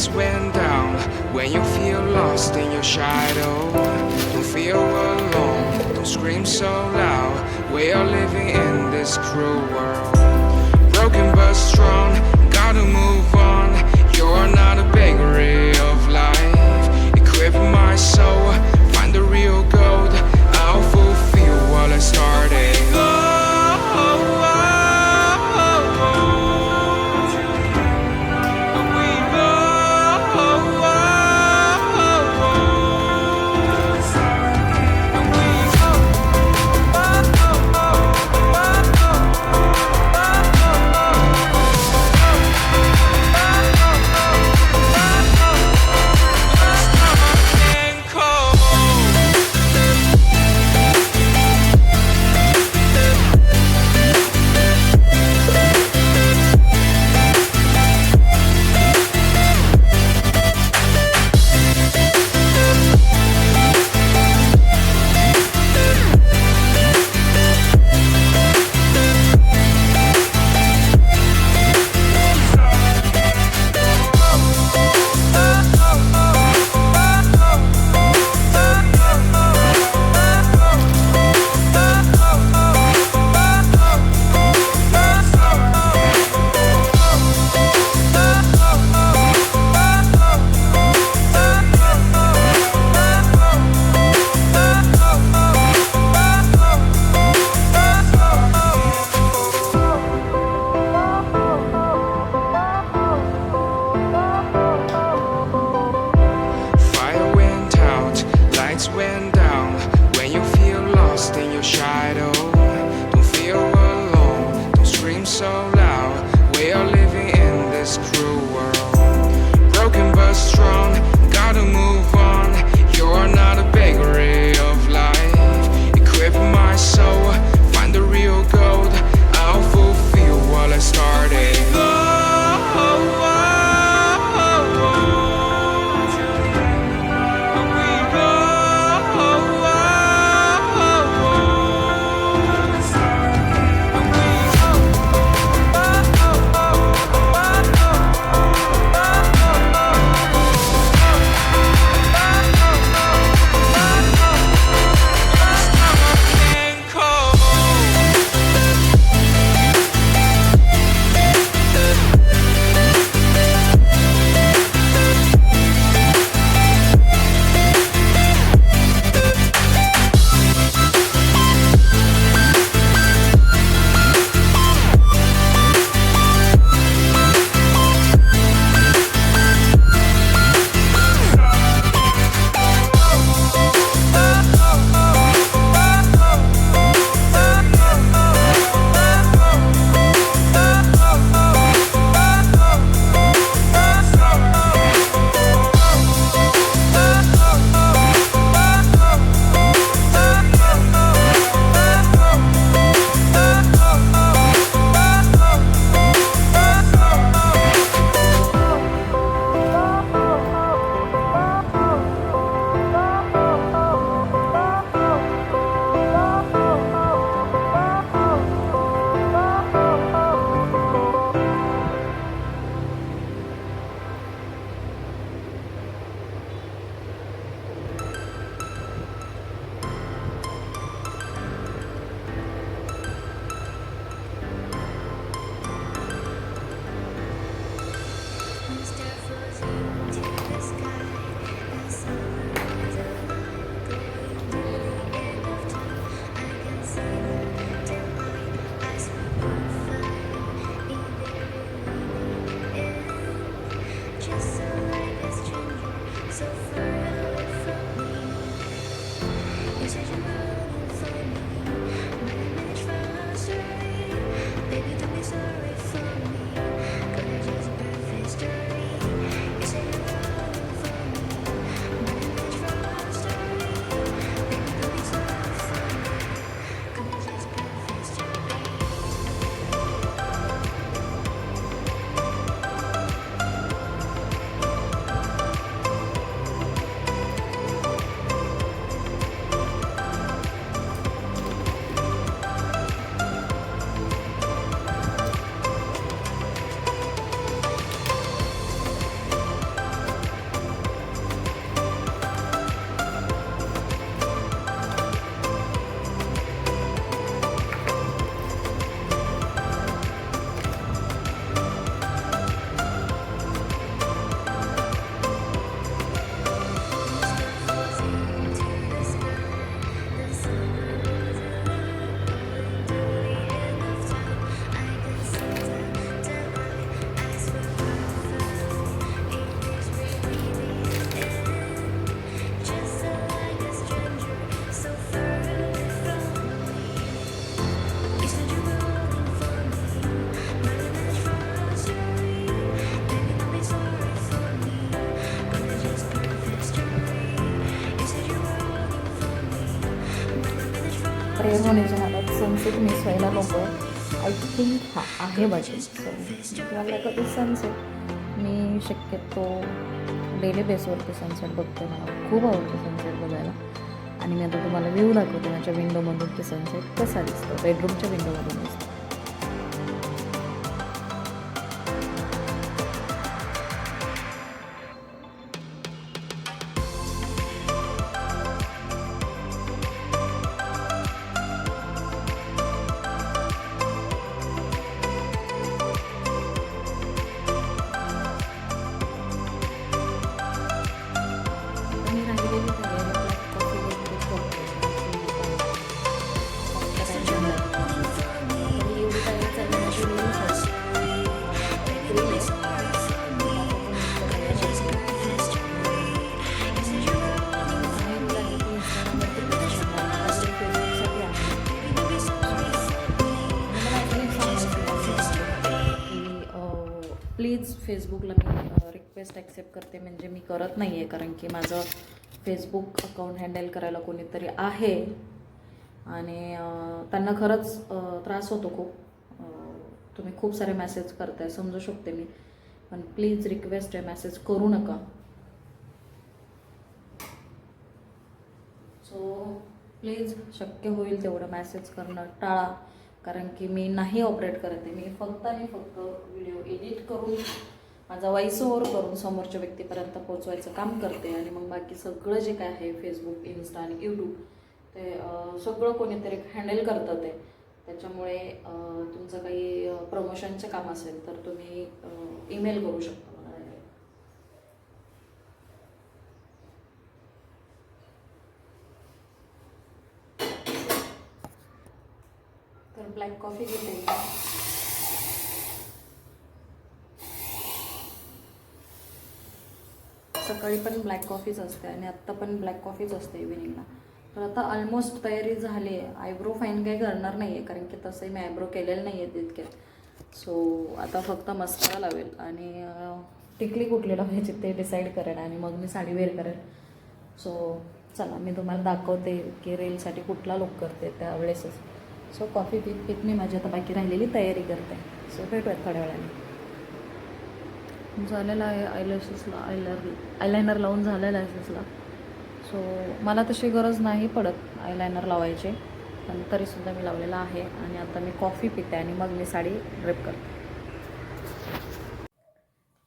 lights went down, when you feel lost in your shadow, don't feel alone, don't scream so loud. We are living in this cruel world, broken but strong, gotta move on. You're not a bakery of life, equip my soul, find the real gold. I'll fulfill what I started. Prayer होण्याच्या नादात sunset miss व्हायला नको आहे. I think हा आहे वाटेल. So मला कधी सनसेट मी शक्यतो डेली बेसवरती सनसेट बघते. मला खूप आवडतं सनसेट बघायला. आणि मी आता तुम्हाला व्ह्यू दाखवते माझ्या विंडोमधून की सनसेट कसा दिसतो. बेडरूमच्या विंडोमधून दिसतो. प्लीज फेसबुकला मी रिक्वेस्ट ॲक्सेप्ट करते. म्हणजे मी करत नाही आहे कारण की माझं फेसबुक अकाउंट हँडल करायला कोणीतरी आहे आणि त्यांना खरंच त्रास होतो खूप. तुम्ही खूप सारे मेसेज करताय समजू शकते मी, पण प्लीज रिक्वेस्ट आहे मेसेज करू नका. सो प्लीज शक्य होईल तेवढं मेसेज करणं टाळा. कारण की मी नाही ऑपरेट करत आहे. मी फक्त आणि फक्त व्हिडिओ एडिट करून माझा व्हॉइस ओव्हर करून समोरच्या व्यक्तीपर्यंत पोचवायचं काम करते. आणि मग बाकी सगळं जे काय आहे फेसबुक, इन्स्टा आणि यूट्यूब ते सगळं कोणीतरी हँडल करतं ते. त्याच्यामुळे तुमचं काही प्रमोशनचं काम असेल तर तुम्ही ईमेल करू शकता मला. तर ब्लॅक कॉफी घेते. सकाळी पण ब्लॅक कॉफीच असते आणि आत्ता पण ब्लॅक कॉफीच असते इव्हिनिंगला. तर आता ऑलमोस्ट तयारी झाली आहे. आयब्रो फाईन काही करणार नाही आहे कारण की तसंही मी आयब्रो केलेलं नाही आहे तितक्यात. सो आता फक्त मस्कारा लावेल आणि टिकली कुठली लावायची ते डिसाईड करेन आणि मग मी साडी वेअर करेन. सो चला मी तुम्हाला दाखवते की रीलसाठी कुठला लुक करते त्यावेळेसच. सो कॉफी पीत मी माझी आता बाकी राहिलेली तयारी करते. सो भेटूयात थोड्या वेळाने. झालेलं आहे आयलॅशेसला आयलायनर लावून झालेलं आहे फेसला. सो मला तशी गरज नाही पडत आयलायनर लावायचे, पण तरीसुद्धा मी लावलेला आहे. आणि आता मी कॉफी पिते आणि मग मी साडी ड्रेप करते.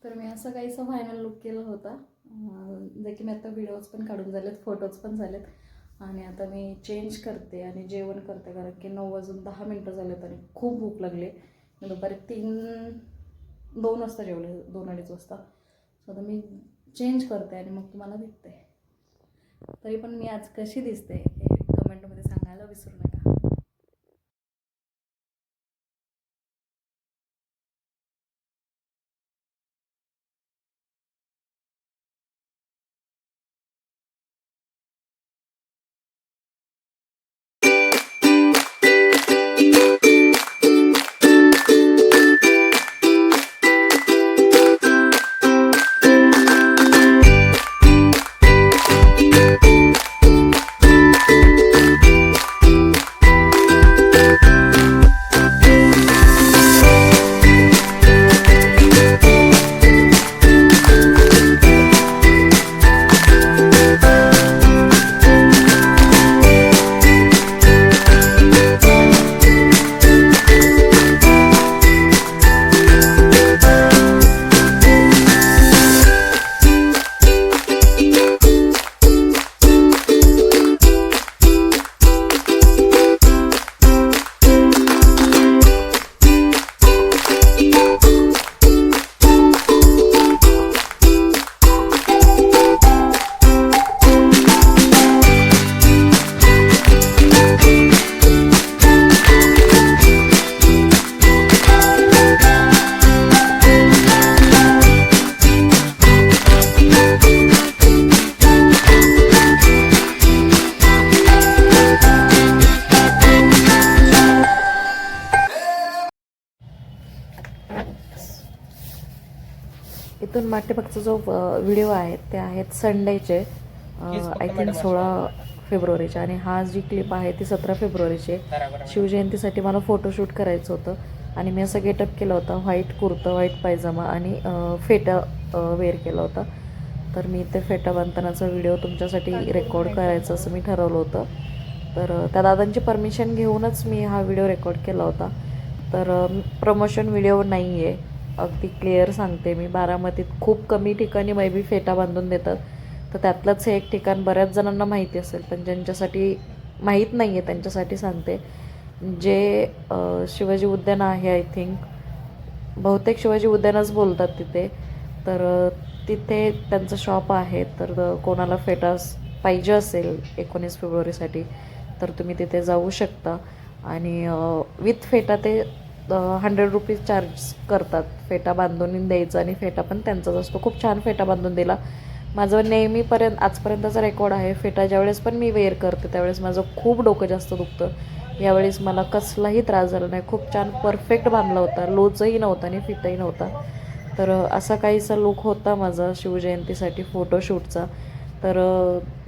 तर मी असं काहीसं फायनल लुक केलं होता. जे की मी आता व्हिडिओज पण काढून झालेत, फोटोज पण झालेत. आणि आता मी चेंज करते आणि जेवण करते कारण की 9:10 झालेत आणि खूप भूक लागली. मी दुपारी 2 वाजता जेवले, 2-2:30 वाजता. सो आता मी चेंज करते आणि मग तुम्हाला भेटते. तरी पण मी आज कशी दिसते हे कमेंटमध्ये सांगायला विसरू नका. इथून मागच्या जो व्हिडिओ आहेत ते आहेत संडेचे. आय थिंक 16 फेब्रुवारीची आणि हा जी क्लिप आहे ती 17 फेब्रुवारीची आहे. शिवजयंतीसाठी मला फोटोशूट करायचं होतं आणि मी असं गेटअप केलं होतं, व्हाईट कुर्ता, व्हाईट पायजामा आणि फेटा वेअर केला होता. तर मी ते फेटा बांधतानाचा व्हिडिओ तुमच्यासाठी रेकॉर्ड करायचं असं मी ठरवलं होतं. तर त्या दादांची परमिशन घेऊनच मी हा व्हिडिओ रेकॉर्ड केला होता. तर प्रमोशन व्हिडिओ नाही आहे, अगदी क्लिअर सांगते मी. बारामतीत खूप कमी ठिकाणी मैबी फेटा बांधून देतात, तर त्यातलंच हे एक ठिकाण बऱ्याच जणांना माहिती असेल, पण ज्यांच्यासाठी माहीत नाही आहे त्यांच्यासाठी सांगते. जे शिवाजी उद्यान आहे, आय थिंक बहुतेक शिवाजी उद्यानच बोलतात तिथे. तर तिथे त्यांचं शॉप आहे. तर कोणाला फेटास पाहिजे असेल 19 फेब्रुवारीसाठी तर तुम्ही तिथे जाऊ शकता आणि विथ फेटा ते 100 रुपीज चार्ज करतात. फेटा बांधून द्यायचा आणि फेटा पण त्यांचाच असतो. खूप छान फेटा बांधून दिला. माझं आजपर्यंतचा रेकॉर्ड आहे. फेटा ज्यावेळेस पण मी वेअर करते त्यावेळेस माझं खूप डोकं जास्त दुखतं. यावेळेस मला कसलाही त्रास झाला नाही. खूप छान परफेक्ट बांधला होता. लोचही नव्हता आणि फिटही नव्हता. तर असा काहीसा लूक होता माझा शिवजयंतीसाठी फोटोशूटचा. तर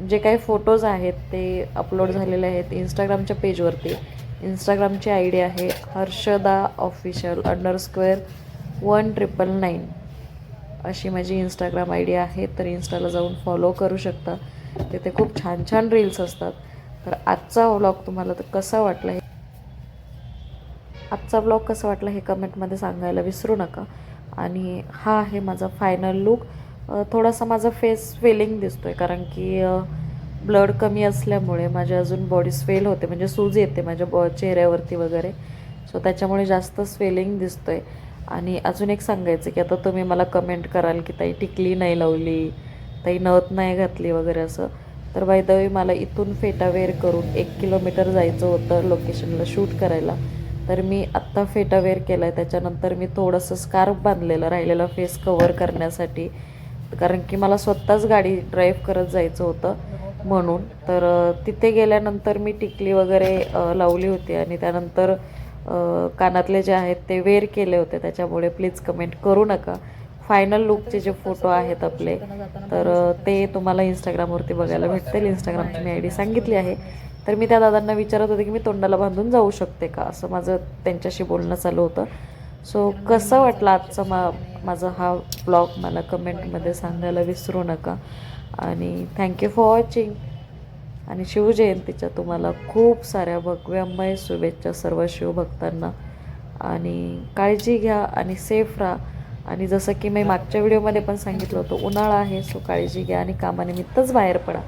जे काही फोटोज आहेत ते अपलोड झालेले आहेत इंस्टाग्रामच्या पेजवरती. इंस्टाग्रामची आय डी आहे harshada__199 अशी माझी इंस्टाग्राम आय डी आहे. तर इन्स्टाला जाऊन फॉलो करू शकता. तिथे खूप छान छान रील्स असतात. तर आजचा व्लॉग तुम्हाला तर कसा वाटला हे कमेंटमध्ये सांगायला विसरू नका. आणि हा आहे माझा फायनल लूक. थोडासा माझा फेस स्वेलिंग दिसतो आहे कारण की ब्लड कमी असल्यामुळे माझे अजून बॉडी स्वेल होते, म्हणजे सूज येते माझ्या चेहऱ्यावरती वगैरे. सो त्याच्यामुळे जास्त स्वेलिंग दिसतो आहे. आणि अजून एक सांगायचं की आता तुम्ही मला कमेंट कराल की ताई टिकली नाही लावली, ताई नथ नाही घातली वगैरे असं. तर बाय द वे मला इथून फेटा वेअर करून 1 किलोमीटर जायचं होतं लोकेशनला शूट करायला. तर मी आत्ता फेटा वेअर केला आहे. त्याच्यानंतर मी थोडंसं स्कार्फ बांधलेलं राहिलेला फेस कवर करण्यासाठी, कारण की मला स्वतःच गाडी ड्राईव्ह करत जायचं होतं म्हणून. तर तिथे गेल्यानंतर मी टिकली वगैरे लावली होती आणि त्यानंतर कानातले जे आहेत ते वेअर केले होते. त्याच्यामुळे प्लीज कमेंट करू नका. फायनल लुकचे जे फोटो आहेत आपले तर ते तुम्हाला इंस्टाग्रामवरती बघायला भेटतील. इंस्टाग्रामची मी आय डी सांगितली आहे. तर मी त्या दादांना विचारत होते की मी तोंडाला बांधून जाऊ शकते का, असं माझं त्यांच्याशी बोलणं चालू होतं. सो कसं वाटलं आजचा माझा हा ब्लॉग मला कमेंटमध्ये सांगायला विसरू नका. आणि थँक्यू फॉर वॉचिंग. आणि शिवजयंतीच्या तुम्हाला खूप साऱ्या भगव्यामय शुभेच्छा सर्व शिवभक्तांना. आणि काळजी घ्या आणि सेफ राहा. आणि जसं की मी मागच्या व्हिडिओमध्ये पण सांगितलं होतं, उन्हाळा आहे, सो काळजी घ्या आणि कामानिमित्तच बाहेर पडा.